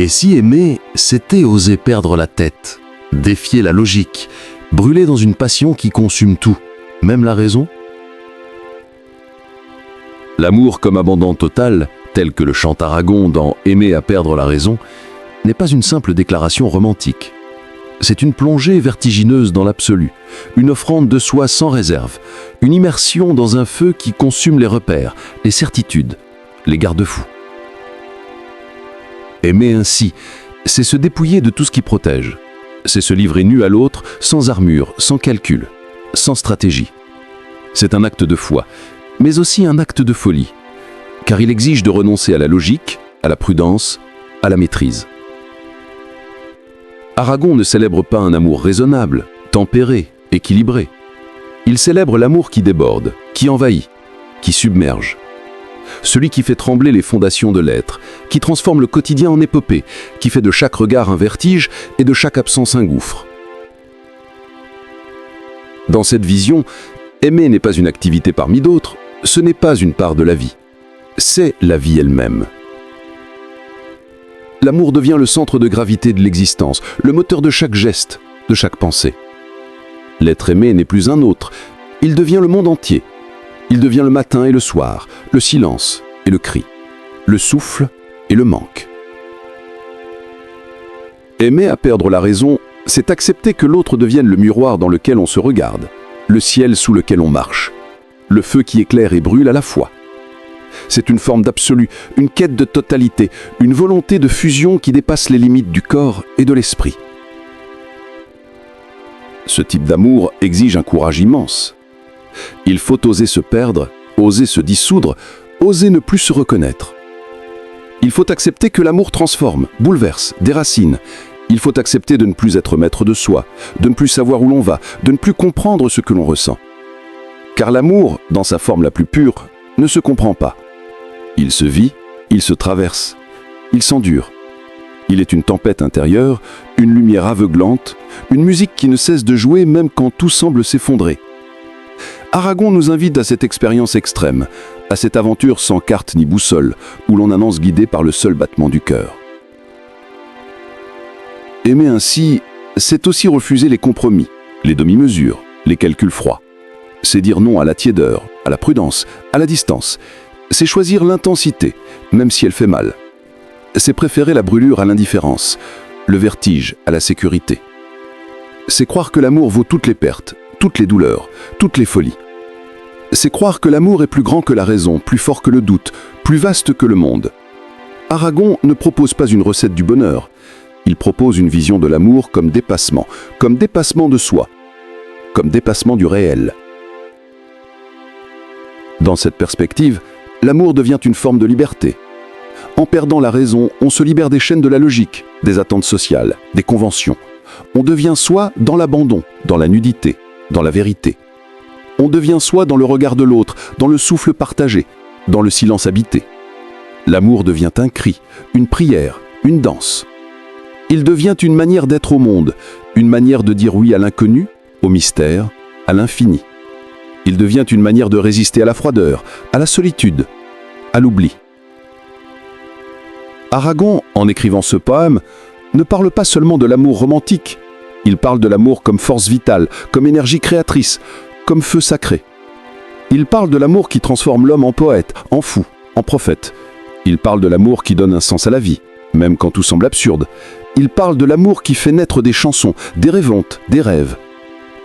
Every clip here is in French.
Et si aimer, c'était oser perdre la tête, défier la logique, brûler dans une passion qui consume tout, même la raison? L'amour comme abandon total, tel que le chante Aragon dans Aimer à perdre la raison, n'est pas une simple déclaration romantique. C'est une plongée vertigineuse dans l'absolu, une offrande de soi sans réserve, une immersion dans un feu qui consume les repères, les certitudes, les garde-fous. Aimer ainsi, c'est se dépouiller de tout ce qui protège. C'est se livrer nu à l'autre, sans armure, sans calcul, sans stratégie. C'est un acte de foi, mais aussi un acte de folie, car il exige de renoncer à la logique, à la prudence, à la maîtrise. Aragon ne célèbre pas un amour raisonnable, tempéré, équilibré. Il célèbre l'amour qui déborde, qui envahit, qui submerge. Celui qui fait trembler les fondations de l'être, qui transforme le quotidien en épopée, qui fait de chaque regard un vertige et de chaque absence un gouffre. Dans cette vision, aimer n'est pas une activité parmi d'autres, ce n'est pas une part de la vie, c'est la vie elle-même. L'amour devient le centre de gravité de l'existence, le moteur de chaque geste, de chaque pensée. L'être aimé n'est plus un autre, il devient le monde entier. Il devient le matin et le soir, le silence et le cri, le souffle et le manque. Aimer à perdre la raison, c'est accepter que l'autre devienne le miroir dans lequel on se regarde, le ciel sous lequel on marche, le feu qui éclaire et brûle à la fois. C'est une forme d'absolu, une quête de totalité, une volonté de fusion qui dépasse les limites du corps et de l'esprit. Ce type d'amour exige un courage immense. Il faut oser se perdre, oser se dissoudre, oser ne plus se reconnaître. Il faut accepter que l'amour transforme, bouleverse, déracine. Il faut accepter de ne plus être maître de soi, de ne plus savoir où l'on va, de ne plus comprendre ce que l'on ressent. Car l'amour, dans sa forme la plus pure, ne se comprend pas. Il se vit, il se traverse, il s'endure. Il est une tempête intérieure, une lumière aveuglante, une musique qui ne cesse de jouer même quand tout semble s'effondrer. Aragon nous invite à cette expérience extrême, à cette aventure sans carte ni boussole, où l'on annonce guidé par le seul battement du cœur. Aimer ainsi, c'est aussi refuser les compromis, les demi-mesures, les calculs froids. C'est dire non à la tiédeur, à la prudence, à la distance. C'est choisir l'intensité, même si elle fait mal. C'est préférer la brûlure à l'indifférence, le vertige à la sécurité. C'est croire que l'amour vaut toutes les pertes, toutes les douleurs, toutes les folies. C'est croire que l'amour est plus grand que la raison, plus fort que le doute, plus vaste que le monde. Aragon ne propose pas une recette du bonheur. Il propose une vision de l'amour comme dépassement de soi, comme dépassement du réel. Dans cette perspective, l'amour devient une forme de liberté. En perdant la raison, on se libère des chaînes de la logique, des attentes sociales, des conventions. On devient soi dans l'abandon, dans la nudité, dans la vérité. On devient soi dans le regard de l'autre, dans le souffle partagé, dans le silence habité. L'amour devient un cri, une prière, une danse. Il devient une manière d'être au monde, une manière de dire oui à l'inconnu, au mystère, à l'infini. Il devient une manière de résister à la froideur, à la solitude, à l'oubli. Aragon, en écrivant ce poème, ne parle pas seulement de l'amour romantique. Il parle de l'amour comme force vitale, comme énergie créatrice, comme feu sacré. Il parle de l'amour qui transforme l'homme en poète, en fou, en prophète. Il parle de l'amour qui donne un sens à la vie, même quand tout semble absurde. Il parle de l'amour qui fait naître des chansons, des rêvantes, des rêves.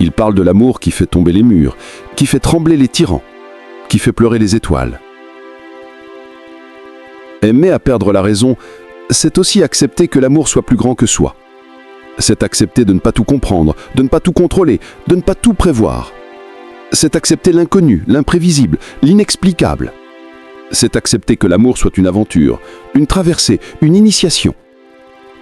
Il parle de l'amour qui fait tomber les murs, qui fait trembler les tyrans, qui fait pleurer les étoiles. Aimer à perdre la raison, c'est aussi accepter que l'amour soit plus grand que soi. C'est accepter de ne pas tout comprendre, de ne pas tout contrôler, de ne pas tout prévoir. C'est accepter l'inconnu, l'imprévisible, l'inexplicable. C'est accepter que l'amour soit une aventure, une traversée, une initiation.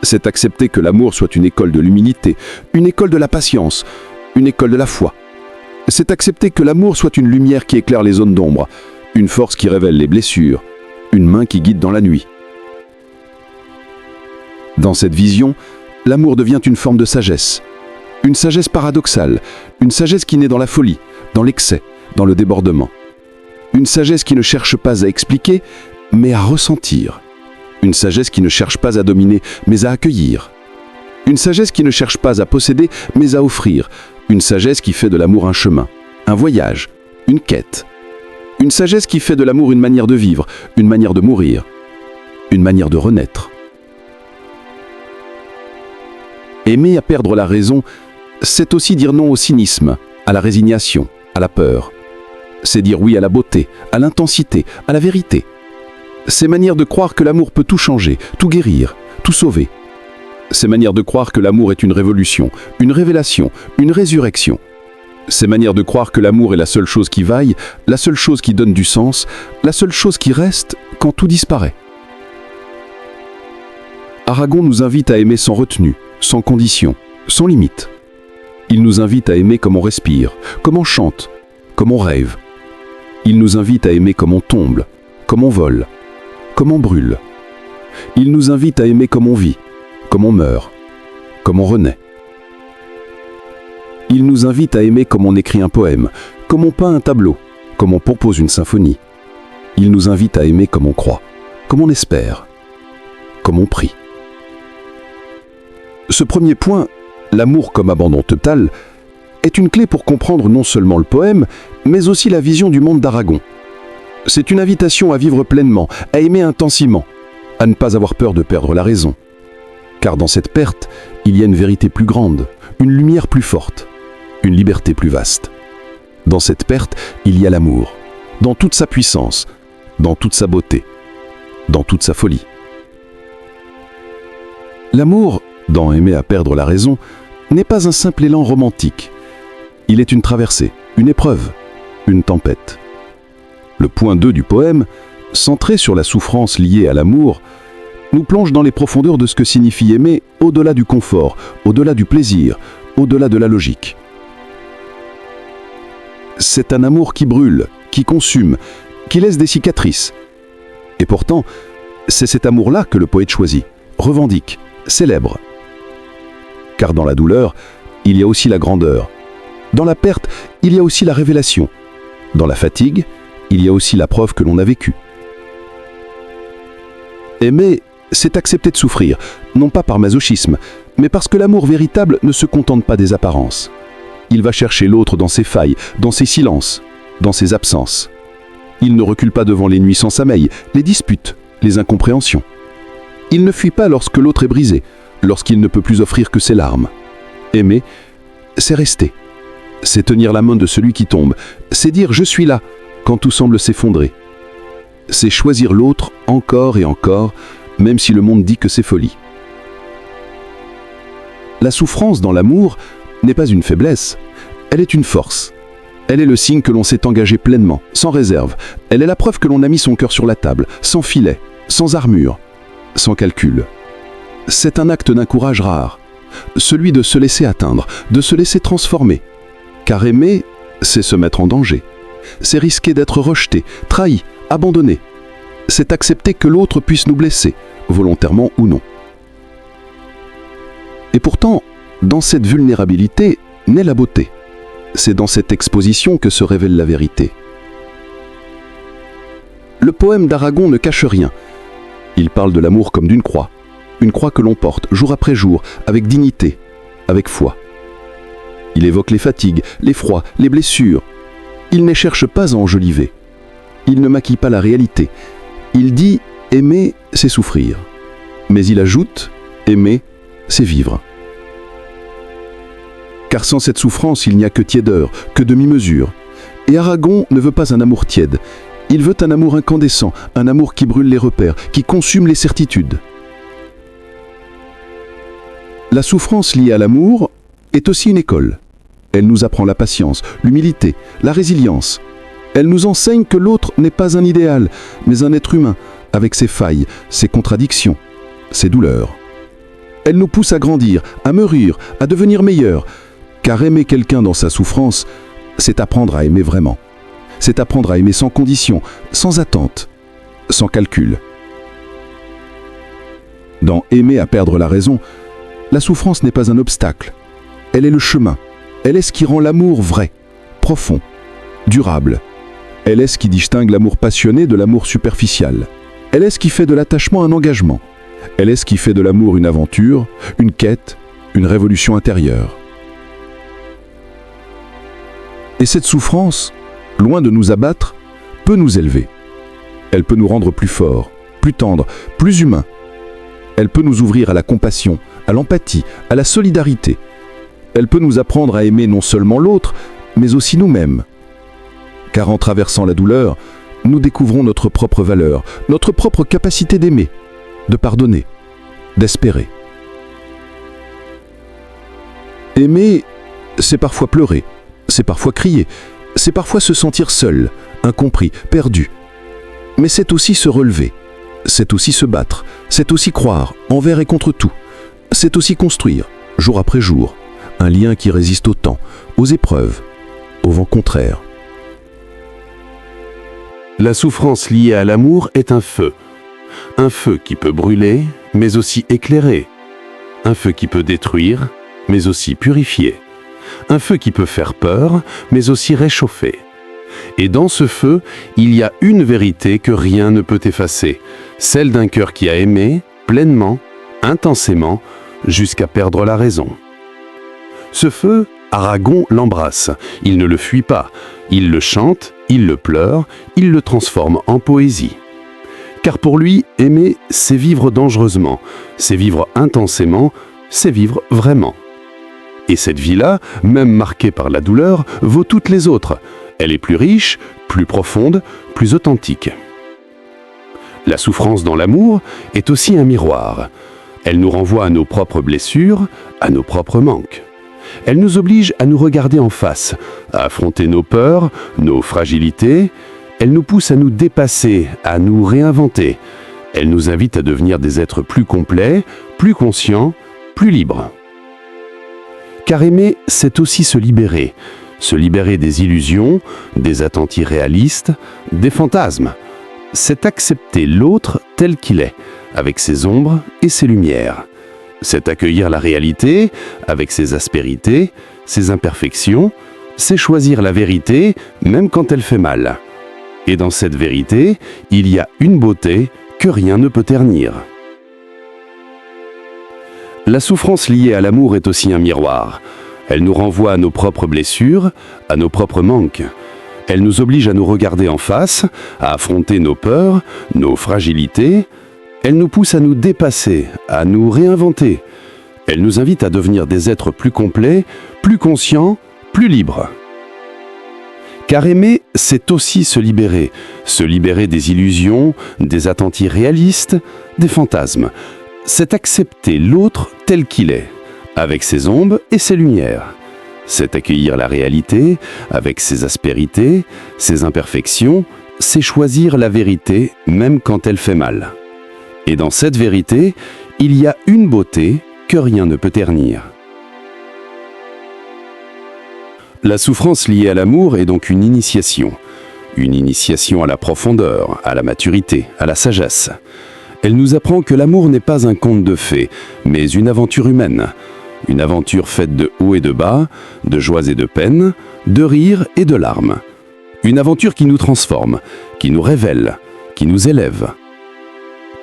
C'est accepter que l'amour soit une école de l'humilité, une école de la patience, une école de la foi. C'est accepter que l'amour soit une lumière qui éclaire les zones d'ombre, une force qui révèle les blessures, une main qui guide dans la nuit. Dans cette vision, l'amour devient une forme de sagesse. Une sagesse paradoxale, une sagesse qui naît dans la folie, dans l'excès, dans le débordement. Une sagesse qui ne cherche pas à expliquer, mais à ressentir. une sagesse qui ne cherche pas à dominer, mais à accueillir. Une sagesse qui ne cherche pas à posséder, mais à offrir. Une sagesse qui fait de l'amour un chemin, un voyage, une quête. Une sagesse qui fait de l'amour une manière de vivre, une manière de mourir, une manière de renaître. Aimer à perdre la raison, c'est aussi dire non au cynisme, à la résignation, à la peur. C'est dire oui à la beauté, à l'intensité, à la vérité. C'est manière de croire que l'amour peut tout changer, tout guérir, tout sauver. C'est manière de croire que l'amour est une révolution, une révélation, une résurrection. C'est manière de croire que l'amour est la seule chose qui vaille, la seule chose qui donne du sens, la seule chose qui reste quand tout disparaît. Aragon nous invite à aimer sans retenue, sans condition, sans limite. Il nous invite à aimer comme on respire, comme on chante, comme on rêve. Il nous invite à aimer comme on tombe, comme on vole, comme on brûle. Il nous invite à aimer comme on vit, comme on meurt, comme on renaît. Il nous invite à aimer comme on écrit un poème, comme on peint un tableau, comme on compose une symphonie. Il nous invite à aimer comme on croit, comme on espère, comme on prie. Ce premier point, l'amour comme abandon total, est une clé pour comprendre non seulement le poème, mais aussi la vision du monde d'Aragon. C'est une invitation à vivre pleinement, à aimer intensément, à ne pas avoir peur de perdre la raison. Car dans cette perte, il y a une vérité plus grande, une lumière plus forte, une liberté plus vaste. Dans cette perte, il y a l'amour, dans toute sa puissance, dans toute sa beauté, dans toute sa folie. L'amour, dans Aimer à perdre la raison, n'est pas un simple élan romantique. Il est une traversée, une épreuve, une tempête. Le point 2 du poème, centré sur la souffrance liée à l'amour, nous plonge dans les profondeurs de ce que signifie aimer au-delà du confort, au-delà du plaisir, au-delà de la logique. C'est un amour qui brûle, qui consume, qui laisse des cicatrices. Et pourtant, c'est cet amour-là que le poète choisit, revendique, célèbre. Car dans la douleur, il y a aussi la grandeur. Dans la perte, il y a aussi la révélation. Dans la fatigue, il y a aussi la preuve que l'on a vécu. Aimer, c'est accepter de souffrir, non pas par masochisme, mais parce que l'amour véritable ne se contente pas des apparences. Il va chercher l'autre dans ses failles, dans ses silences, dans ses absences. Il ne recule pas devant les nuits sans sommeil, les disputes, les incompréhensions. Il ne fuit pas lorsque l'autre est brisé, lorsqu'il ne peut plus offrir que ses larmes. Aimer, c'est rester. C'est tenir la main de celui qui tombe. C'est dire « je suis là » quand tout semble s'effondrer. C'est choisir l'autre encore et encore, même si le monde dit que c'est folie. La souffrance dans l'amour n'est pas une faiblesse, elle est une force. Elle est le signe que l'on s'est engagé pleinement, sans réserve. Elle est la preuve que l'on a mis son cœur sur la table, sans filet, sans armure, sans calcul. C'est un acte d'un courage rare, celui de se laisser atteindre, de se laisser transformer. Car aimer, c'est se mettre en danger. C'est risquer d'être rejeté, trahi, abandonné. C'est accepter que l'autre puisse nous blesser, volontairement ou non. Et pourtant, dans cette vulnérabilité naît la beauté. C'est dans cette exposition que se révèle la vérité. Le poème d'Aragon ne cache rien. Il parle de l'amour comme d'une croix, une croix que l'on porte jour après jour, avec dignité, avec foi. Il évoque les fatigues, les froids, les blessures. Il ne cherche pas à enjoliver. Il ne maquille pas la réalité. Il dit « aimer, c'est souffrir ». Mais il ajoute « aimer, c'est vivre ». Car sans cette souffrance, il n'y a que tiédeur, que demi-mesure. Et Aragon ne veut pas un amour tiède. Il veut un amour incandescent, un amour qui brûle les repères, qui consume les certitudes. La souffrance liée à l'amour est aussi une école. Elle nous apprend la patience, l'humilité, la résilience. Elle nous enseigne que l'autre n'est pas un idéal, mais un être humain, avec ses failles, ses contradictions, ses douleurs. Elle nous pousse à grandir, à mûrir, à devenir meilleurs. Car aimer quelqu'un dans sa souffrance, c'est apprendre à aimer vraiment. C'est apprendre à aimer sans condition, sans attente, sans calcul. Dans Aimer à perdre la raison, la souffrance n'est pas un obstacle. Elle est le chemin. Elle est ce qui rend l'amour vrai, profond, durable. Elle est ce qui distingue l'amour passionné de l'amour superficial. Elle est ce qui fait de l'attachement un engagement. Elle est ce qui fait de l'amour une aventure, une quête, une révolution intérieure. Et cette souffrance, loin de nous abattre, peut nous élever. Elle peut nous rendre plus forts, plus tendres, plus humains. Elle peut nous ouvrir à la compassion, à l'empathie, à la solidarité. Elle peut nous apprendre à aimer non seulement l'autre, mais aussi nous-mêmes. Car en traversant la douleur, nous découvrons notre propre valeur, notre propre capacité d'aimer, de pardonner, d'espérer. Aimer, c'est parfois pleurer, c'est parfois crier, c'est parfois se sentir seul, incompris, perdu. Mais c'est aussi se relever, c'est aussi se battre, c'est aussi croire, envers et contre tout. C'est aussi construire, jour après jour, un lien qui résiste au temps, aux épreuves, au vent contraire. La souffrance liée à l'amour est un feu qui peut brûler, mais aussi éclairer, un feu qui peut détruire, mais aussi purifier, un feu qui peut faire peur, mais aussi réchauffer. Et dans ce feu, il y a une vérité que rien ne peut effacer, celle d'un cœur qui a aimé, pleinement, intensément, jusqu'à perdre la raison. Ce feu, Aragon l'embrasse, il ne le fuit pas, il le chante, il le pleure, il le transforme en poésie. Car pour lui, aimer, c'est vivre dangereusement, c'est vivre intensément, c'est vivre vraiment. Et cette vie-là, même marquée par la douleur, vaut toutes les autres. Elle est plus riche, plus profonde, plus authentique. La souffrance dans l'amour est aussi un miroir. Elle nous renvoie à nos propres blessures, à nos propres manques. Elle nous oblige à nous regarder en face, à affronter nos peurs, nos fragilités. Elle nous pousse à nous dépasser, à nous réinventer. Elle nous invite à devenir des êtres plus complets, plus conscients, plus libres. Car aimer, c'est aussi se libérer des illusions, des attentes irréalistes, des fantasmes. C'est accepter l'autre tel qu'il est, avec ses ombres et ses lumières. C'est accueillir la réalité, avec ses aspérités, ses imperfections. C'est choisir la vérité, même quand elle fait mal. Et dans cette vérité, il y a une beauté que rien ne peut ternir. La souffrance liée à l'amour est aussi un miroir. Elle nous renvoie à nos propres blessures, à nos propres manques. Elle nous oblige à nous regarder en face, à affronter nos peurs, nos fragilités. Elle nous pousse à nous dépasser, à nous réinventer. Elle nous invite à devenir des êtres plus complets, plus conscients, plus libres. Car aimer, c'est aussi se libérer des illusions, des attentes irréalistes, des fantasmes. C'est accepter l'autre tel qu'il est, avec ses ombres et ses lumières. C'est accueillir la réalité, avec ses aspérités, ses imperfections. C'est choisir la vérité, même quand elle fait mal. Et dans cette vérité, il y a une beauté que rien ne peut ternir. La souffrance liée à l'amour est donc une initiation à la profondeur, à la maturité, à la sagesse. Elle nous apprend que l'amour n'est pas un conte de fées, mais une aventure humaine. Une aventure faite de hauts et de bas, de joies et de peines, de rires et de larmes. Une aventure qui nous transforme, qui nous révèle, qui nous élève.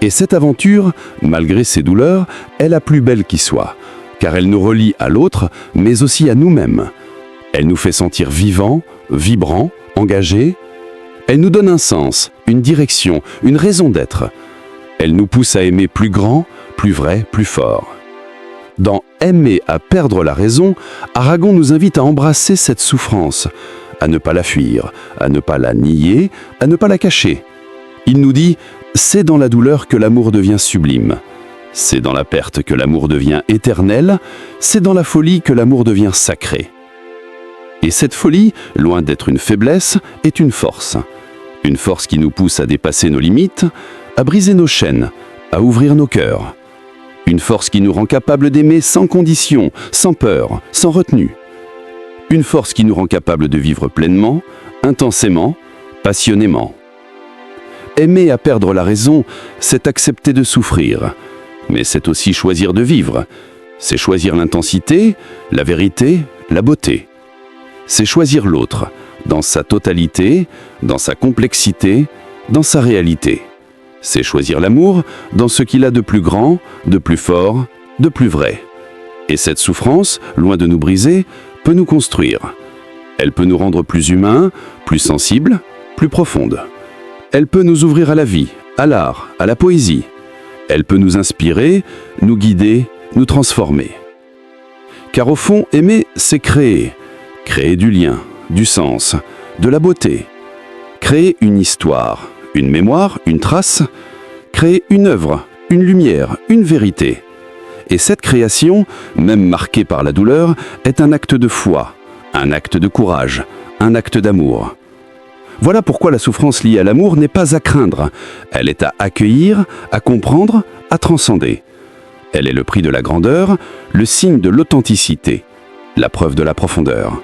Et cette aventure, malgré ses douleurs, est la plus belle qui soit, car elle nous relie à l'autre, mais aussi à nous-mêmes. Elle nous fait sentir vivants, vibrants, engagés. Elle nous donne un sens, une direction, une raison d'être. Elle nous pousse à aimer plus grand, plus vrai, plus fort. Dans « Aimer à perdre la raison », Aragon nous invite à embrasser cette souffrance, à ne pas la fuir, à ne pas la nier, à ne pas la cacher. Il nous dit « C'est dans la douleur que l'amour devient sublime. C'est dans la perte que l'amour devient éternel. C'est dans la folie que l'amour devient sacré. » Et cette folie, loin d'être une faiblesse, est une force. Une force qui nous pousse à dépasser nos limites, à briser nos chaînes, à ouvrir nos cœurs. Une force qui nous rend capables d'aimer sans condition, sans peur, sans retenue. Une force qui nous rend capables de vivre pleinement, intensément, passionnément. Aimer à perdre la raison, c'est accepter de souffrir. Mais c'est aussi choisir de vivre. C'est choisir l'intensité, la vérité, la beauté. C'est choisir l'autre, dans sa totalité, dans sa complexité, dans sa réalité. C'est choisir l'amour dans ce qu'il a de plus grand, de plus fort, de plus vrai. Et cette souffrance, loin de nous briser, peut nous construire. Elle peut nous rendre plus humains, plus sensibles, plus profondes. Elle peut nous ouvrir à la vie, à l'art, à la poésie. Elle peut nous inspirer, nous guider, nous transformer. Car au fond, aimer, c'est créer. Créer du lien, du sens, de la beauté. Créer une histoire, une mémoire, une trace. Créer une œuvre, une lumière, une vérité. Et cette création, même marquée par la douleur, est un acte de foi, un acte de courage, un acte d'amour. Voilà pourquoi la souffrance liée à l'amour n'est pas à craindre. Elle est à accueillir, à comprendre, à transcender. Elle est le prix de la grandeur, le signe de l'authenticité, la preuve de la profondeur.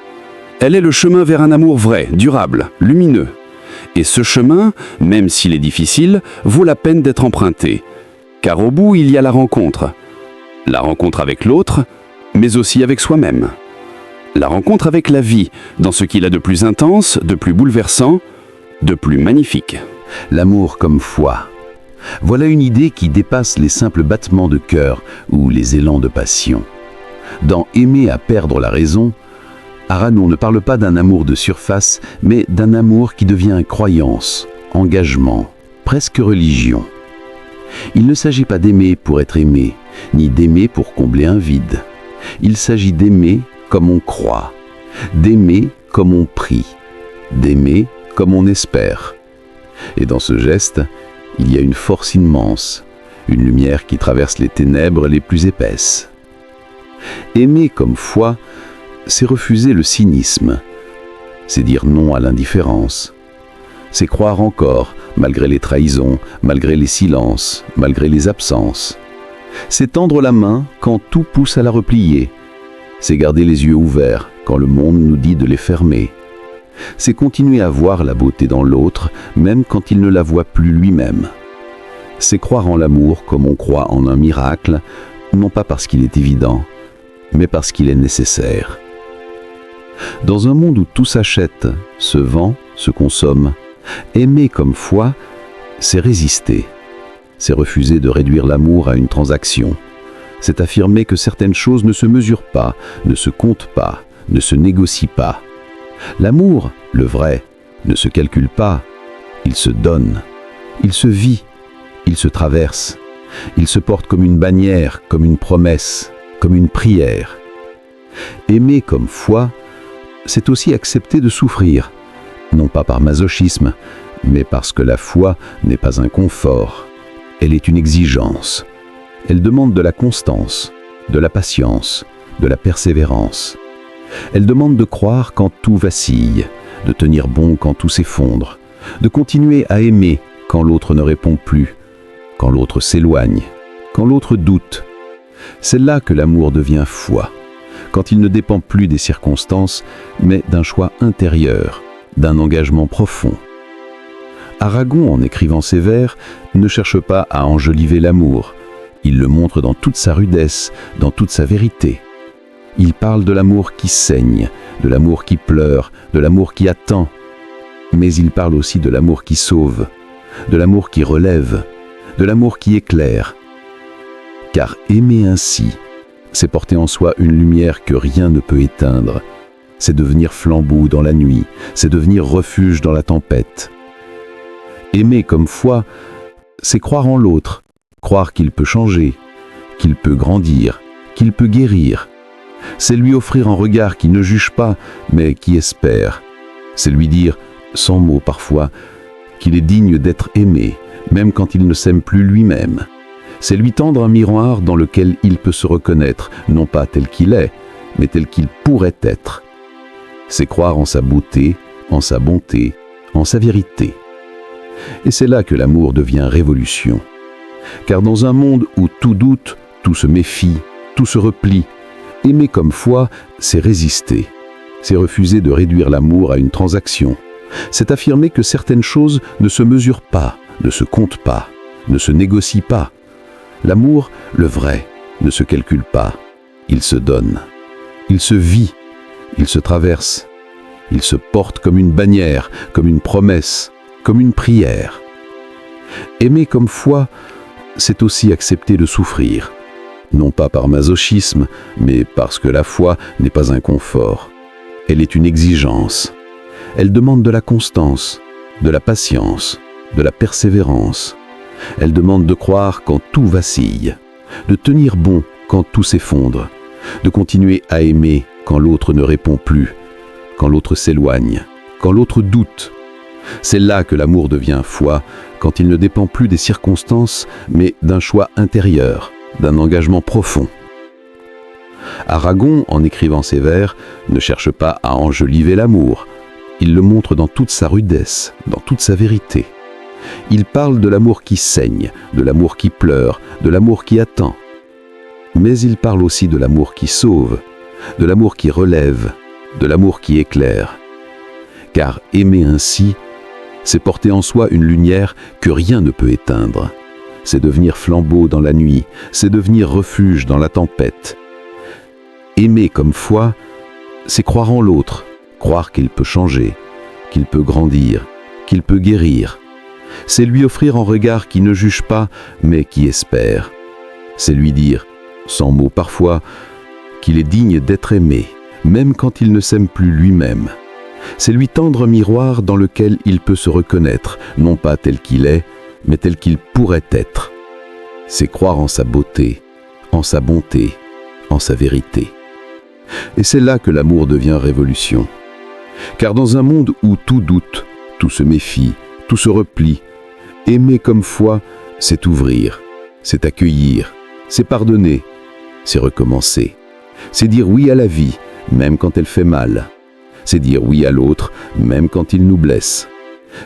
Elle est le chemin vers un amour vrai, durable, lumineux. Et ce chemin, même s'il est difficile, vaut la peine d'être emprunté. Car au bout, il y a la rencontre. La rencontre avec l'autre, mais aussi avec soi-même. La rencontre avec la vie, dans ce qu'il a de plus intense, de plus bouleversant, de plus magnifique. L'amour comme foi. Voilà une idée qui dépasse les simples battements de cœur ou les élans de passion. Dans Aimer à perdre la raison, Aragon ne parle pas d'un amour de surface, mais d'un amour qui devient croyance, engagement, presque religion. Il ne s'agit pas d'aimer pour être aimé, ni d'aimer pour combler un vide. Il s'agit d'aimer comme on croit, d'aimer comme on prie, d'aimer comme on espère. Et dans ce geste, il y a une force immense, une lumière qui traverse les ténèbres les plus épaisses. Aimer comme foi, c'est refuser le cynisme, c'est dire non à l'indifférence, c'est croire encore, malgré les trahisons, malgré les silences, malgré les absences. C'est tendre la main quand tout pousse à la replier, c'est garder les yeux ouverts quand le monde nous dit de les fermer. C'est continuer à voir la beauté dans l'autre, même quand il ne la voit plus lui-même. C'est croire en l'amour comme on croit en un miracle, non pas parce qu'il est évident, mais parce qu'il est nécessaire. Dans un monde où tout s'achète, se vend, se consomme, aimer comme foi, c'est résister. C'est refuser de réduire l'amour à une transaction. C'est affirmer que certaines choses ne se mesurent pas, ne se comptent pas, ne se négocient pas. L'amour, le vrai, ne se calcule pas, il se donne, il se vit, il se traverse, il se porte comme une bannière, comme une promesse, comme une prière. Aimer comme foi, c'est aussi accepter de souffrir, non pas par masochisme, mais parce que la foi n'est pas un confort, elle est une exigence. Elle demande de la constance, de la patience, de la persévérance. Elle demande de croire quand tout vacille, de tenir bon quand tout s'effondre, de continuer à aimer quand l'autre ne répond plus, quand l'autre s'éloigne, quand l'autre doute. C'est là que l'amour devient foi, quand il ne dépend plus des circonstances, mais d'un choix intérieur, d'un engagement profond. Aragon, en écrivant ses vers, ne cherche pas à enjoliver l'amour. Il le montre dans toute sa rudesse, dans toute sa vérité. Il parle de l'amour qui saigne, de l'amour qui pleure, de l'amour qui attend. Mais il parle aussi de l'amour qui sauve, de l'amour qui relève, de l'amour qui éclaire. Car aimer ainsi, c'est porter en soi une lumière que rien ne peut éteindre. C'est devenir flambeau dans la nuit, c'est devenir refuge dans la tempête. Aimer comme foi, c'est croire en l'autre, croire qu'il peut changer, qu'il peut grandir, qu'il peut guérir. C'est lui offrir un regard qui ne juge pas, mais qui espère. C'est lui dire, sans mots parfois, qu'il est digne d'être aimé, même quand il ne s'aime plus lui-même. C'est lui tendre un miroir dans lequel il peut se reconnaître, non pas tel qu'il est, mais tel qu'il pourrait être. C'est croire en sa beauté, en sa bonté, en sa vérité. Et c'est là que l'amour devient révolution. Car dans un monde où tout doute, tout se méfie, tout se replie, aimer comme foi, c'est résister. C'est refuser de réduire l'amour à une transaction. C'est affirmer que certaines choses ne se mesurent pas, ne se comptent pas, ne se négocient pas. L'amour, le vrai, ne se calcule pas. Il se donne. Il se vit. Il se traverse. Il se porte comme une bannière, comme une promesse, comme une prière. Aimer comme foi, c'est aussi accepter de souffrir. Non pas par masochisme, mais parce que la foi n'est pas un confort. Elle est une exigence. Elle demande de la constance, de la patience, de la persévérance. Elle demande de croire quand tout vacille, de tenir bon quand tout s'effondre, de continuer à aimer quand l'autre ne répond plus, quand l'autre s'éloigne, quand l'autre doute. C'est là que l'amour devient foi, quand il ne dépend plus des circonstances, mais d'un choix intérieur, d'un engagement profond. Aragon, en écrivant ces vers, ne cherche pas à enjoliver l'amour. Il le montre dans toute sa rudesse, dans toute sa vérité. Il parle de l'amour qui saigne, de l'amour qui pleure, de l'amour qui attend. Mais il parle aussi de l'amour qui sauve, de l'amour qui relève, de l'amour qui éclaire. Car aimer ainsi, c'est porter en soi une lumière que rien ne peut éteindre. C'est devenir flambeau dans la nuit, c'est devenir refuge dans la tempête. Aimer comme foi, c'est croire en l'autre, croire qu'il peut changer, qu'il peut grandir, qu'il peut guérir. C'est lui offrir un regard qui ne juge pas, mais qui espère. C'est lui dire, sans mots parfois, qu'il est digne d'être aimé, même quand il ne s'aime plus lui-même. C'est lui tendre un miroir dans lequel il peut se reconnaître, non pas tel qu'il est, mais tel qu'il pourrait être. C'est croire en sa beauté, en sa bonté, en sa vérité. Et c'est là que l'amour devient révolution. Car dans un monde où tout doute, tout se méfie, tout se replie, aimer comme foi, c'est ouvrir, c'est accueillir, c'est pardonner, c'est recommencer. C'est dire oui à la vie, même quand elle fait mal. C'est dire oui à l'autre, même quand il nous blesse.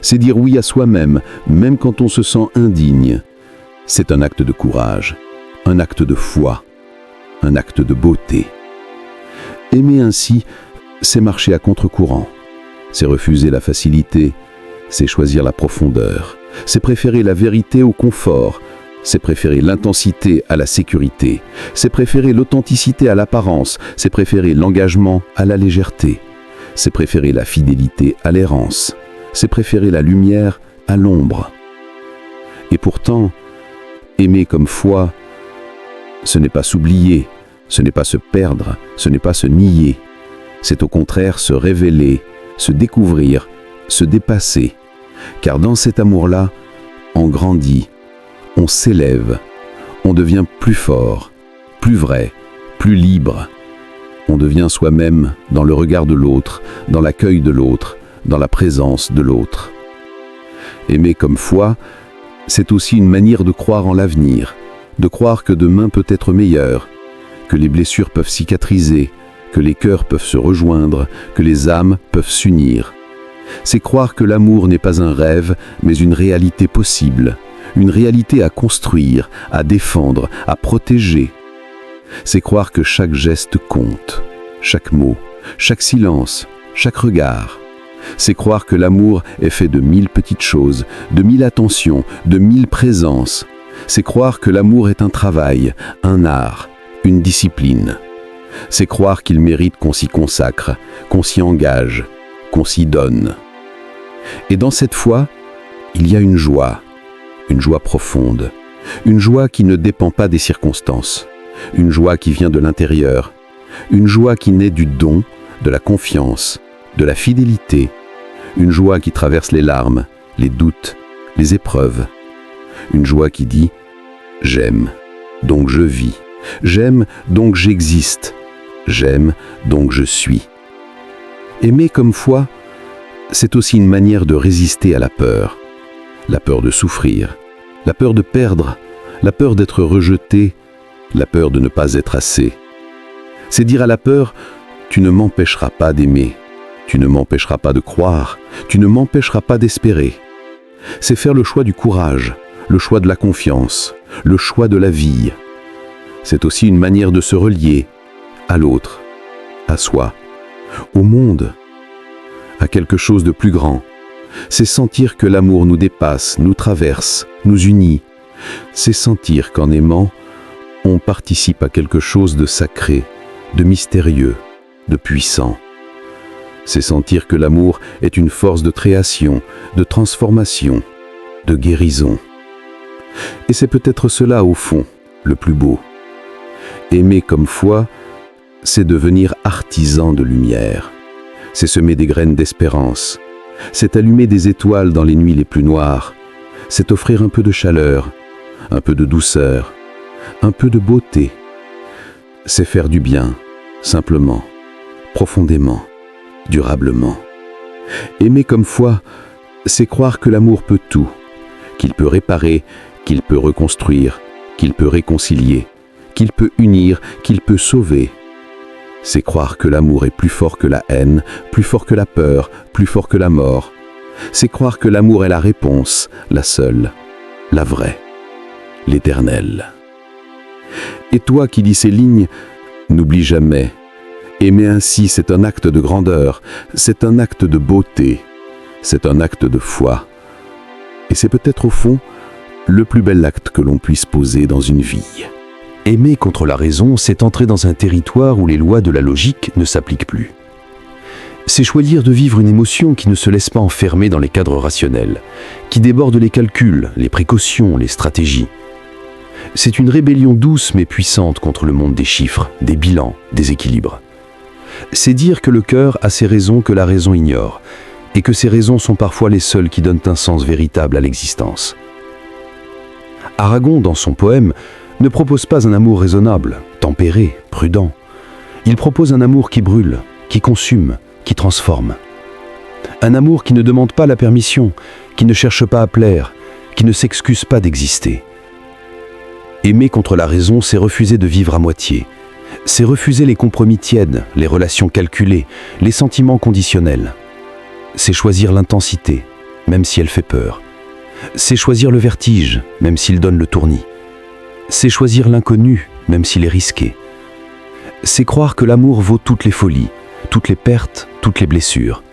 C'est dire oui à soi-même, même quand on se sent indigne. C'est un acte de courage, un acte de foi, un acte de beauté. Aimer ainsi, c'est marcher à contre-courant. C'est refuser la facilité, c'est choisir la profondeur. C'est préférer la vérité au confort. C'est préférer l'intensité à la sécurité. C'est préférer l'authenticité à l'apparence. C'est préférer l'engagement à la légèreté. C'est préférer la fidélité à l'errance. C'est préférer la lumière à l'ombre. Et pourtant, aimer comme foi, ce n'est pas s'oublier, ce n'est pas se perdre, ce n'est pas se nier. C'est au contraire se révéler, se découvrir, se dépasser. Car dans cet amour-là, on grandit, on s'élève, on devient plus fort, plus vrai, plus libre. On devient soi-même dans le regard de l'autre, dans l'accueil de l'autre, dans la présence de l'autre. Aimer comme foi, c'est aussi une manière de croire en l'avenir, de croire que demain peut être meilleur, que les blessures peuvent cicatriser, que les cœurs peuvent se rejoindre, que les âmes peuvent s'unir. C'est croire que l'amour n'est pas un rêve, mais une réalité possible, une réalité à construire, à défendre, à protéger. C'est croire que chaque geste compte, chaque mot, chaque silence, chaque regard. C'est croire que l'amour est fait de 1000 petites choses, de 1000 attentions, de 1000 présences. C'est croire que l'amour est un travail, un art, une discipline. C'est croire qu'il mérite qu'on s'y consacre, qu'on s'y engage, qu'on s'y donne. Et dans cette foi, il y a une joie profonde, une joie qui ne dépend pas des circonstances, une joie qui vient de l'intérieur, une joie qui naît du don, de la confiance, de la fidélité, une joie qui traverse les larmes, les doutes, les épreuves, une joie qui dit « J'aime, donc je vis, j'aime, donc j'existe, j'aime, donc je suis ». Aimer comme foi, c'est aussi une manière de résister à la peur de souffrir, la peur de perdre, la peur d'être rejeté, la peur de ne pas être assez. C'est dire à la peur « Tu ne m'empêcheras pas d'aimer, tu ne m'empêcheras pas de croire, tu ne m'empêcheras pas d'espérer ». C'est faire le choix du courage, le choix de la confiance, le choix de la vie. C'est aussi une manière de se relier à l'autre, à soi, au monde, à quelque chose de plus grand. C'est sentir que l'amour nous dépasse, nous traverse, nous unit. C'est sentir qu'en aimant, on participe à quelque chose de sacré, de mystérieux, de puissant. C'est sentir que l'amour est une force de création, de transformation, de guérison. Et c'est peut-être cela, au fond, le plus beau. Aimer comme foi, c'est devenir artisan de lumière. C'est semer des graines d'espérance. C'est allumer des étoiles dans les nuits les plus noires. C'est offrir un peu de chaleur, un peu de douceur, un peu de beauté. C'est faire du bien, simplement, profondément, durablement. Aimer comme foi, c'est croire que l'amour peut tout, qu'il peut réparer, qu'il peut reconstruire, qu'il peut réconcilier, qu'il peut unir, qu'il peut sauver. C'est croire que l'amour est plus fort que la haine, plus fort que la peur, plus fort que la mort. C'est croire que l'amour est la réponse, la seule, la vraie, l'éternelle. Et toi qui lis ces lignes, n'oublie jamais, aimer ainsi, c'est un acte de grandeur, c'est un acte de beauté, c'est un acte de foi. Et c'est peut-être au fond le plus bel acte que l'on puisse poser dans une vie. Aimer contre la raison, c'est entrer dans un territoire où les lois de la logique ne s'appliquent plus. C'est choisir de vivre une émotion qui ne se laisse pas enfermer dans les cadres rationnels, qui déborde les calculs, les précautions, les stratégies. C'est une rébellion douce mais puissante contre le monde des chiffres, des bilans, des équilibres. C'est dire que le cœur a ses raisons que la raison ignore, et que ces raisons sont parfois les seules qui donnent un sens véritable à l'existence. Aragon, dans son poème, ne propose pas un amour raisonnable, tempéré, prudent. Il propose un amour qui brûle, qui consume, qui transforme. Un amour qui ne demande pas la permission, qui ne cherche pas à plaire, qui ne s'excuse pas d'exister. Aimer contre la raison, c'est refuser de vivre à moitié. C'est refuser les compromis tièdes, les relations calculées, les sentiments conditionnels. C'est choisir l'intensité, même si elle fait peur. C'est choisir le vertige, même s'il donne le tournis. C'est choisir l'inconnu, même s'il est risqué. C'est croire que l'amour vaut toutes les folies, toutes les pertes, toutes les blessures.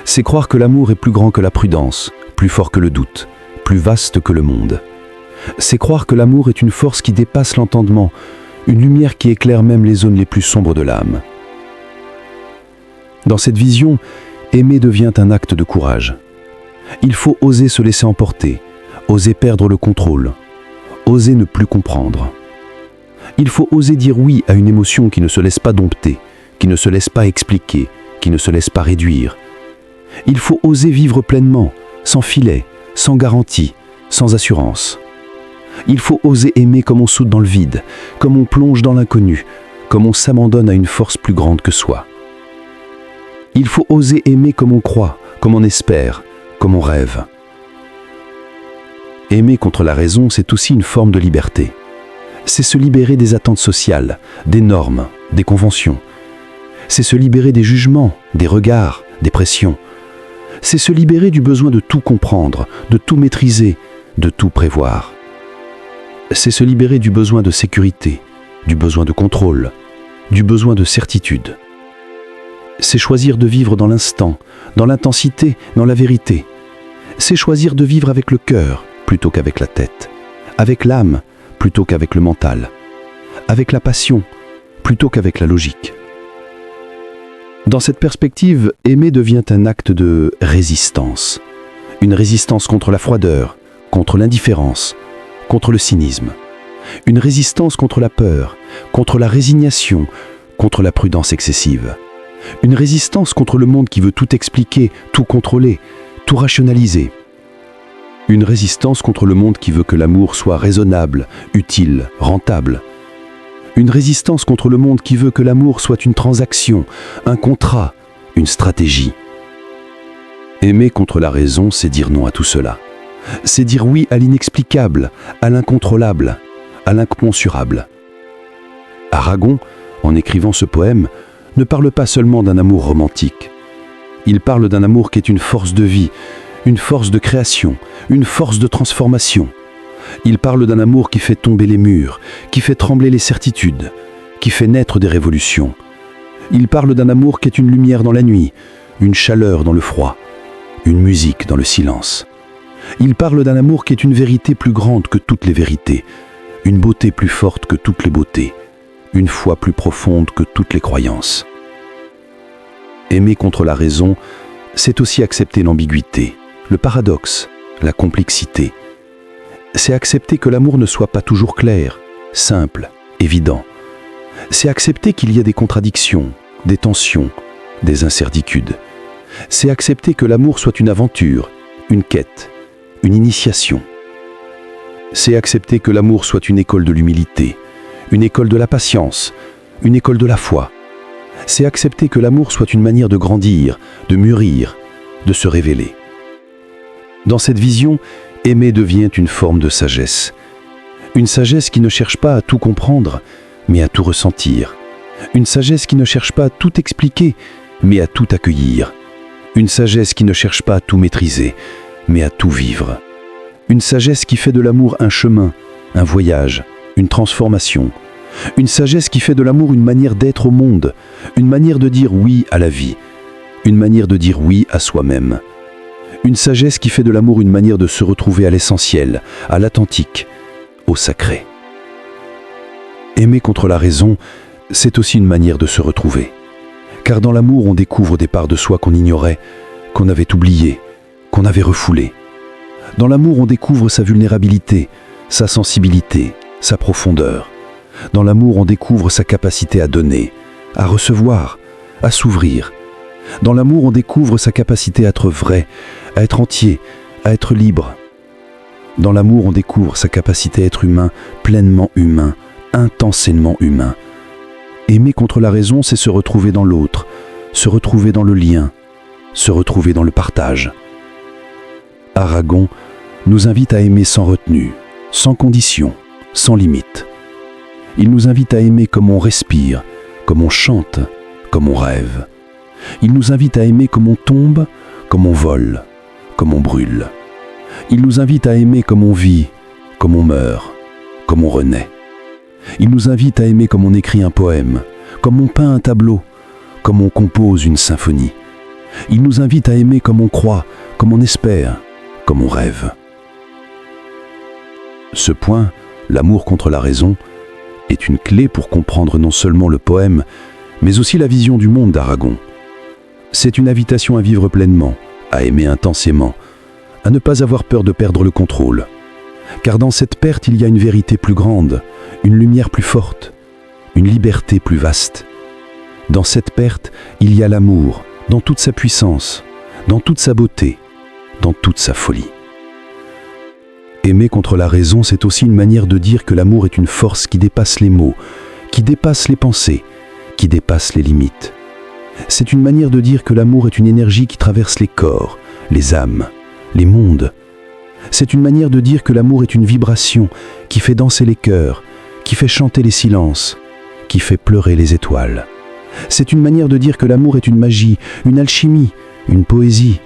C'est croire que l'amour est plus grand que la prudence, plus fort que le doute, plus vaste que le monde. C'est croire que l'amour est une force qui dépasse l'entendement, une lumière qui éclaire même les zones les plus sombres de l'âme. Dans cette vision, aimer devient un acte de courage. Il faut oser se laisser emporter, oser perdre le contrôle, oser ne plus comprendre. Il faut oser dire oui à une émotion qui ne se laisse pas dompter, qui ne se laisse pas expliquer, qui ne se laisse pas réduire. Il faut oser vivre pleinement, sans filet, sans garantie, sans assurance. Il faut oser aimer comme on saute dans le vide, comme on plonge dans l'inconnu, comme on s'abandonne à une force plus grande que soi. Il faut oser aimer comme on croit, comme on espère, comme on rêve. Aimer contre la raison, c'est aussi une forme de liberté. C'est se libérer des attentes sociales, des normes, des conventions. C'est se libérer des jugements, des regards, des pressions. C'est se libérer du besoin de tout comprendre, de tout maîtriser, de tout prévoir. C'est se libérer du besoin de sécurité, du besoin de contrôle, du besoin de certitude. C'est choisir de vivre dans l'instant, dans l'intensité, dans la vérité. C'est choisir de vivre avec le cœur plutôt qu'avec la tête, avec l'âme plutôt qu'avec le mental, avec la passion plutôt qu'avec la logique. Dans cette perspective, aimer devient un acte de résistance. Une résistance contre la froideur, contre l'indifférence, contre le cynisme. Une résistance contre la peur, contre la résignation, contre la prudence excessive. Une résistance contre le monde qui veut tout expliquer, tout contrôler, tout rationaliser. Une résistance contre le monde qui veut que l'amour soit raisonnable, utile, rentable. Une résistance contre le monde qui veut que l'amour soit une transaction, un contrat, une stratégie. Aimer contre la raison, c'est dire non à tout cela. C'est dire oui à l'inexplicable, à l'incontrôlable, à l'incommensurable. Aragon, en écrivant ce poème, ne parle pas seulement d'un amour romantique. Il parle d'un amour qui est une force de vie, une force de création, une force de transformation. Il parle d'un amour qui fait tomber les murs, qui fait trembler les certitudes, qui fait naître des révolutions. Il parle d'un amour qui est une lumière dans la nuit, une chaleur dans le froid, une musique dans le silence. Il parle d'un amour qui est une vérité plus grande que toutes les vérités, une beauté plus forte que toutes les beautés, une foi plus profonde que toutes les croyances. Aimer contre la raison, c'est aussi accepter l'ambiguïté, le paradoxe, la complexité. C'est accepter que l'amour ne soit pas toujours clair, simple, évident. C'est accepter qu'il y a des contradictions, des tensions, des incertitudes. C'est accepter que l'amour soit une aventure, une quête, une initiation. C'est accepter que l'amour soit une école de l'humilité, une école de la patience, une école de la foi. C'est accepter que l'amour soit une manière de grandir, de mûrir, de se révéler. Dans cette vision, aimer devient une forme de sagesse. Une sagesse qui ne cherche pas à tout comprendre, mais à tout ressentir. Une sagesse qui ne cherche pas à tout expliquer, mais à tout accueillir. Une sagesse qui ne cherche pas à tout maîtriser, mais à tout vivre. Une sagesse qui fait de l'amour un chemin, un voyage, une transformation. Une sagesse qui fait de l'amour une manière d'être au monde, une manière de dire oui à la vie, une manière de dire oui à soi-même. Une sagesse qui fait de l'amour une manière de se retrouver à l'essentiel, à l'authentique, au sacré. Aimer contre la raison, c'est aussi une manière de se retrouver. Car dans l'amour, on découvre des parts de soi qu'on ignorait, qu'on avait oubliées, qu'on avait refoulées. Dans l'amour, on découvre sa vulnérabilité, sa sensibilité, sa profondeur. Dans l'amour, on découvre sa capacité à donner, à recevoir, à s'ouvrir. Dans l'amour, on découvre sa capacité à être vrai, à être entier, à être libre. Dans l'amour, on découvre sa capacité à être humain, pleinement humain, intensément humain. Aimer contre la raison, c'est se retrouver dans l'autre, se retrouver dans le lien, se retrouver dans le partage. Aragon nous invite à aimer sans retenue, sans condition, sans limite. Il nous invite à aimer comme on respire, comme on chante, comme on rêve. Il nous invite à aimer comme on tombe, comme on vole, comme on brûle. Il nous invite à aimer comme on vit, comme on meurt, comme on renaît. Il nous invite à aimer comme on écrit un poème, comme on peint un tableau, comme on compose une symphonie. Il nous invite à aimer comme on croit, comme on espère, comme on rêve. Ce point, l'amour contre la raison, est une clé pour comprendre non seulement le poème, mais aussi la vision du monde d'Aragon. C'est une invitation à vivre pleinement, à aimer intensément, à ne pas avoir peur de perdre le contrôle. Car dans cette perte, il y a une vérité plus grande, une lumière plus forte, une liberté plus vaste. Dans cette perte, il y a l'amour, dans toute sa puissance, dans toute sa beauté, dans toute sa folie. Aimer contre la raison, c'est aussi une manière de dire que l'amour est une force qui dépasse les mots, qui dépasse les pensées, qui dépasse les limites. C'est une manière de dire que l'amour est une énergie qui traverse les corps, les âmes, les mondes. C'est une manière de dire que l'amour est une vibration qui fait danser les cœurs, qui fait chanter les silences, qui fait pleurer les étoiles. C'est une manière de dire que l'amour est une magie, une alchimie, une poésie.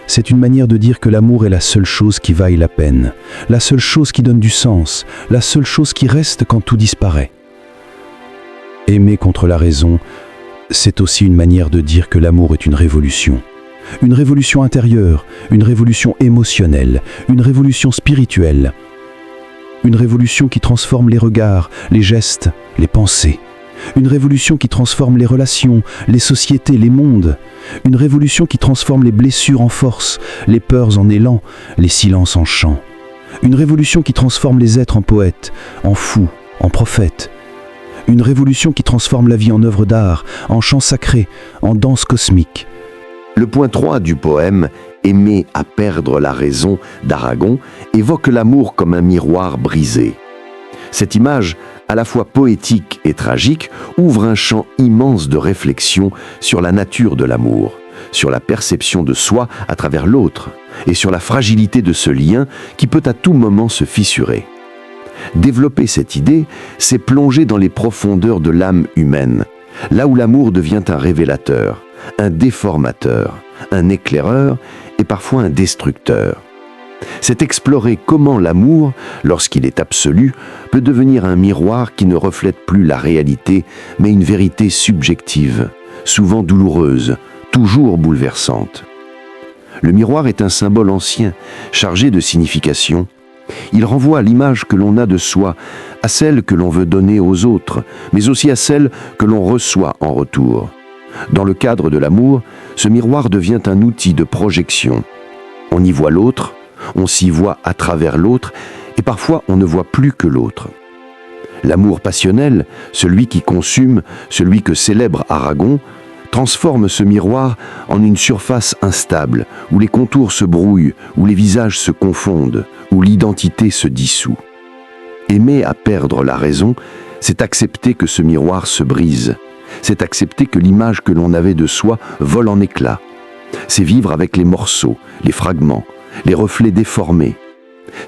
C'est une manière de dire que l'amour est la seule chose qui vaille la peine, la seule chose qui donne du sens, la seule chose qui reste quand tout disparaît. Aimer contre la raison, c'est aussi une manière de dire que l'amour est une révolution intérieure, une révolution émotionnelle, une révolution spirituelle, une révolution qui transforme les regards, les gestes, les pensées, une révolution qui transforme les relations, les sociétés, les mondes, une révolution qui transforme les blessures en force, les peurs en élan, les silences en chant, une révolution qui transforme les êtres en poètes, en fous, en prophètes, une révolution qui transforme la vie en œuvre d'art, en chant sacré, en danse cosmique. Le point 3 du poème « Aimer à perdre la raison » d'Aragon évoque l'amour comme un miroir brisé. Cette image, à la fois poétique et tragique, ouvre un champ immense de réflexion sur la nature de l'amour, sur la perception de soi à travers l'autre et sur la fragilité de ce lien qui peut à tout moment se fissurer. Développer cette idée, c'est plonger dans les profondeurs de l'âme humaine, là où l'amour devient un révélateur, un déformateur, un éclaireur et parfois un destructeur. C'est explorer comment l'amour, lorsqu'il est absolu, peut devenir un miroir qui ne reflète plus la réalité, mais une vérité subjective, souvent douloureuse, toujours bouleversante. Le miroir est un symbole ancien, chargé de signification. Il renvoie à l'image que l'on a de soi, à celle que l'on veut donner aux autres, mais aussi à celle que l'on reçoit en retour. Dans le cadre de l'amour, ce miroir devient un outil de projection. On y voit l'autre, on s'y voit à travers l'autre, Et parfois, on ne voit plus que l'autre. L'amour passionnel, celui qui consume, celui que célèbre Aragon, transforme ce miroir en une surface instable, où les contours se brouillent, où les visages se confondent, où l'identité se dissout. Aimer à perdre la raison, c'est accepter que ce miroir se brise, c'est accepter que l'image que l'on avait de soi vole en éclats. C'est vivre avec les morceaux, les fragments, les reflets déformés.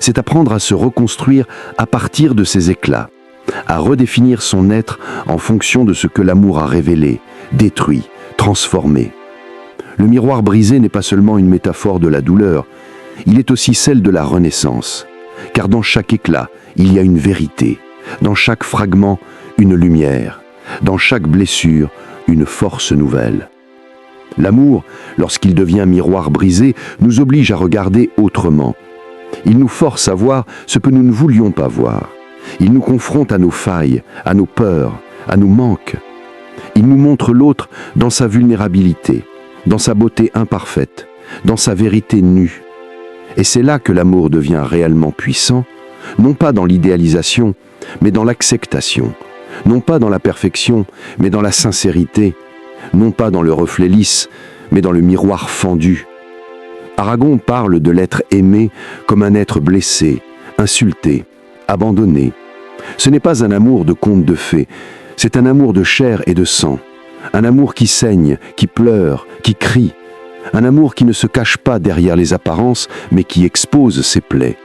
C'est apprendre à se reconstruire à partir de ces éclats, à redéfinir son être en fonction de ce que l'amour a révélé, détruit, transformé. Le miroir brisé n'est pas seulement une métaphore de la douleur, il est aussi celle de la renaissance, car dans chaque éclat, il y a une vérité, dans chaque fragment, une lumière, dans chaque blessure, une force nouvelle. L'amour, lorsqu'il devient miroir brisé, nous oblige à regarder autrement. Il nous force à voir ce que nous ne voulions pas voir. Il nous confronte à nos failles, à nos peurs, à nos manques. Il nous montre l'autre dans sa vulnérabilité, dans sa beauté imparfaite, dans sa vérité nue. Et c'est là que l'amour devient réellement puissant, non pas dans l'idéalisation, mais dans l'acceptation, non pas dans la perfection, mais dans la sincérité, non pas dans le reflet lisse, mais dans le miroir fendu. Aragon parle de l'être aimé comme un être blessé, insulté, abandonné. Ce n'est pas un amour de conte de fées, c'est un amour de chair et de sang, un amour qui saigne, qui pleure, qui crie, un amour qui ne se cache pas derrière les apparences, mais qui expose ses plaies.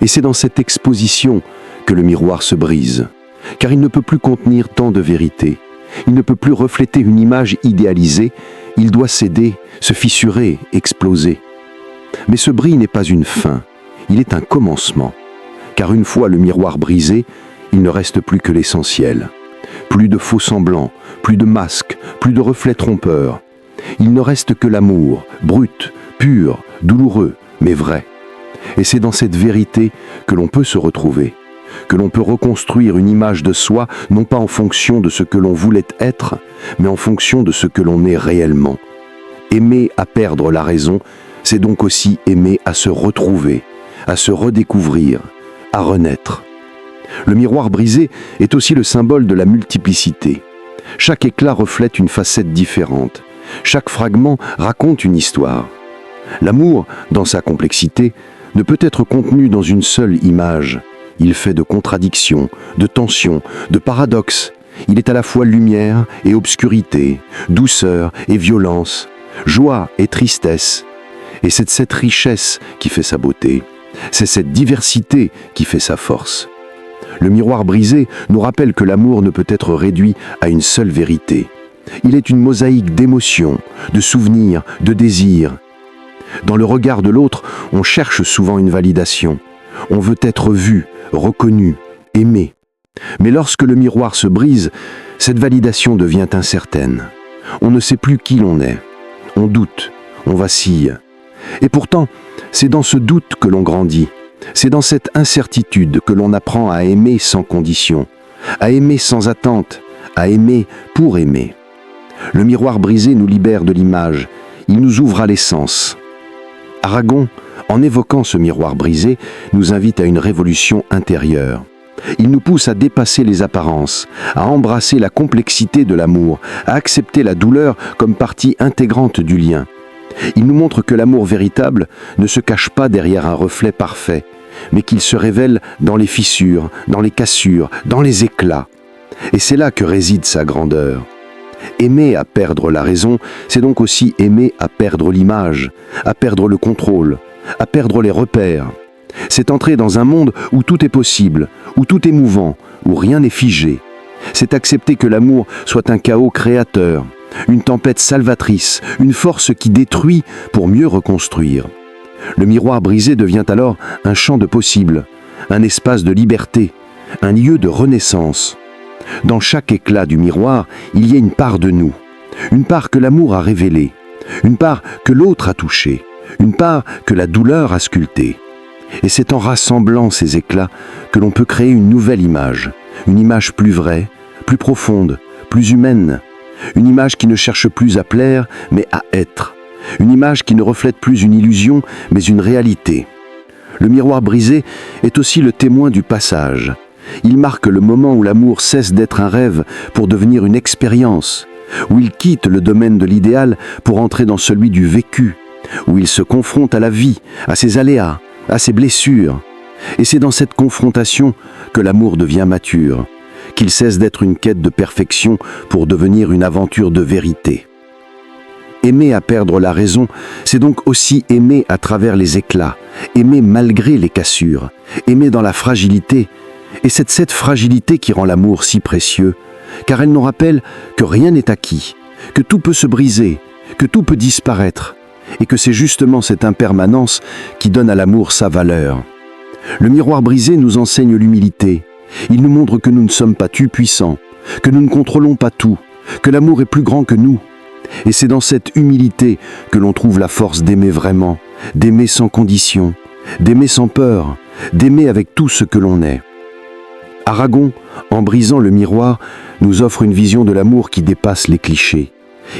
Et c'est dans cette exposition que le miroir se brise, car il ne peut plus contenir tant de vérité. Il ne peut plus refléter une image idéalisée, il doit céder, se fissurer, exploser. Mais ce bris n'est pas une fin, il est un commencement, car une fois le miroir brisé, il ne reste plus que l'essentiel. Plus de faux semblants, plus de masques, plus de reflets trompeurs. Il ne reste que l'amour, brut, pur, douloureux, mais vrai. Et c'est dans cette vérité que l'on peut se retrouver, que l'on peut reconstruire une image de soi, non pas en fonction de ce que l'on voulait être, mais en fonction de ce que l'on est réellement. Aimer à perdre la raison, c'est donc aussi aimer à se retrouver, à se redécouvrir, à renaître. Le miroir brisé est aussi le symbole de la multiplicité. Chaque éclat reflète une facette différente. Chaque fragment raconte une histoire. L'amour, dans sa complexité, ne peut être contenu dans une seule image. Il fait de contradictions, de tensions, de paradoxes. Il est à la fois lumière et obscurité, douceur et violence, joie et tristesse. Et c'est cette richesse qui fait sa beauté. C'est cette diversité qui fait sa force. Le miroir brisé nous rappelle que l'amour ne peut être réduit à une seule vérité. Il est une mosaïque d'émotions, de souvenirs, de désirs. Dans le regard de l'autre, on cherche souvent une validation. On veut être vu, reconnu, aimé. Mais lorsque le miroir se brise, cette validation devient incertaine. On ne sait plus qui l'on est. On doute, on vacille. Et pourtant, c'est dans ce doute que l'on grandit. C'est dans cette incertitude que l'on apprend à aimer sans condition, à aimer sans attente, à aimer pour aimer. Le miroir brisé nous libère de l'image, il nous ouvre à l'essence. Aragon, en évoquant ce miroir brisé, nous invite à une révolution intérieure. Il nous pousse à dépasser les apparences, à embrasser la complexité de l'amour, à accepter la douleur comme partie intégrante du lien. Il nous montre que l'amour véritable ne se cache pas derrière un reflet parfait, mais qu'il se révèle dans les fissures, dans les cassures, dans les éclats. Et c'est là que réside sa grandeur. Aimer à perdre la raison, c'est donc aussi aimer à perdre l'image, à perdre le contrôle, à perdre les repères. C'est entrer dans un monde où tout est possible, où tout est mouvant, où rien n'est figé. C'est accepter que l'amour soit un chaos créateur, une tempête salvatrice, une force qui détruit pour mieux reconstruire. Le miroir brisé devient alors un champ de possibles, un espace de liberté, un lieu de renaissance. Dans chaque éclat du miroir, il y a une part de nous, une part que l'amour a révélée, une part que l'autre a touchée, une part que la douleur a sculptée. Et c'est en rassemblant ces éclats que l'on peut créer une nouvelle image, une image plus vraie, plus profonde, plus humaine, une image qui ne cherche plus à plaire, mais à être, une image qui ne reflète plus une illusion, mais une réalité. Le miroir brisé est aussi le témoin du passage. Il marque le moment où l'amour cesse d'être un rêve pour devenir une expérience, où il quitte le domaine de l'idéal pour entrer dans celui du vécu, où il se confronte à la vie, à ses aléas, à ses blessures. Et c'est dans cette confrontation que l'amour devient mature, qu'il cesse d'être une quête de perfection pour devenir une aventure de vérité. Aimer à perdre la raison, c'est donc aussi aimer à travers les éclats, aimer malgré les cassures, aimer dans la fragilité. Et c'est cette fragilité qui rend l'amour si précieux, car elle nous rappelle que rien n'est acquis, que tout peut se briser, que tout peut disparaître, et que c'est justement cette impermanence qui donne à l'amour sa valeur. Le miroir brisé nous enseigne l'humilité. Il nous montre que nous ne sommes pas tout-puissants, que nous ne contrôlons pas tout, que l'amour est plus grand que nous. Et c'est dans cette humilité que l'on trouve la force d'aimer vraiment, d'aimer sans condition, d'aimer sans peur, d'aimer avec tout ce que l'on est. Aragon, en brisant le miroir, nous offre une vision de l'amour qui dépasse les clichés.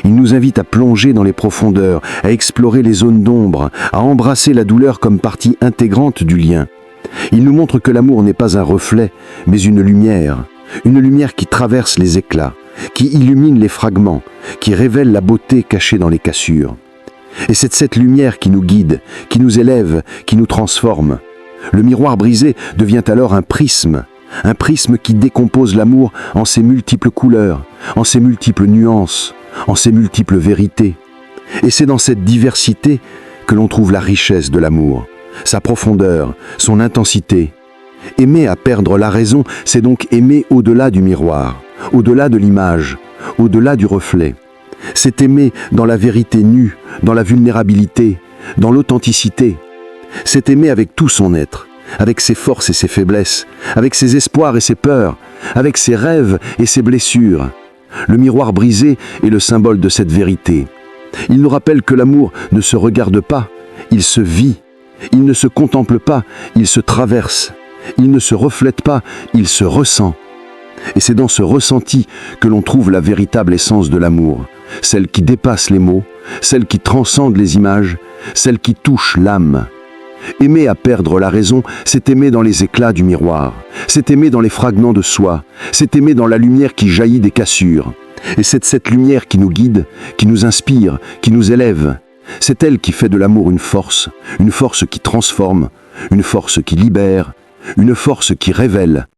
Il nous invite à plonger dans les profondeurs, à explorer les zones d'ombre, à embrasser la douleur comme partie intégrante du lien. Il nous montre que l'amour n'est pas un reflet, mais une lumière qui traverse les éclats, qui illumine les fragments, qui révèle la beauté cachée dans les cassures. Et c'est cette lumière qui nous guide, qui nous élève, qui nous transforme. Le miroir brisé devient alors un prisme qui décompose l'amour en ses multiples couleurs, en ses multiples nuances, en ses multiples vérités. Et c'est dans cette diversité que l'on trouve la richesse de l'amour, sa profondeur, son intensité. Aimer à perdre la raison, c'est donc aimer au-delà du miroir, au-delà de l'image, au-delà du reflet. C'est aimer dans la vérité nue, dans la vulnérabilité, dans l'authenticité. C'est aimer avec tout son être, avec ses forces et ses faiblesses, avec ses espoirs et ses peurs, avec ses rêves et ses blessures. Le miroir brisé est le symbole de cette vérité. Il nous rappelle que l'amour ne se regarde pas, il se vit. Il ne se contemple pas, il se traverse. Il ne se reflète pas, il se ressent. Et c'est dans ce ressenti que l'on trouve la véritable essence de l'amour, celle qui dépasse les mots, celle qui transcende les images, celle qui touche l'âme. Aimer à perdre la raison, c'est aimer dans les éclats du miroir, c'est aimer dans les fragments de soi, c'est aimer dans la lumière qui jaillit des cassures. Et c'est cette lumière qui nous guide, qui nous inspire, qui nous élève. C'est elle qui fait de l'amour une force qui transforme, une force qui libère, une force qui révèle.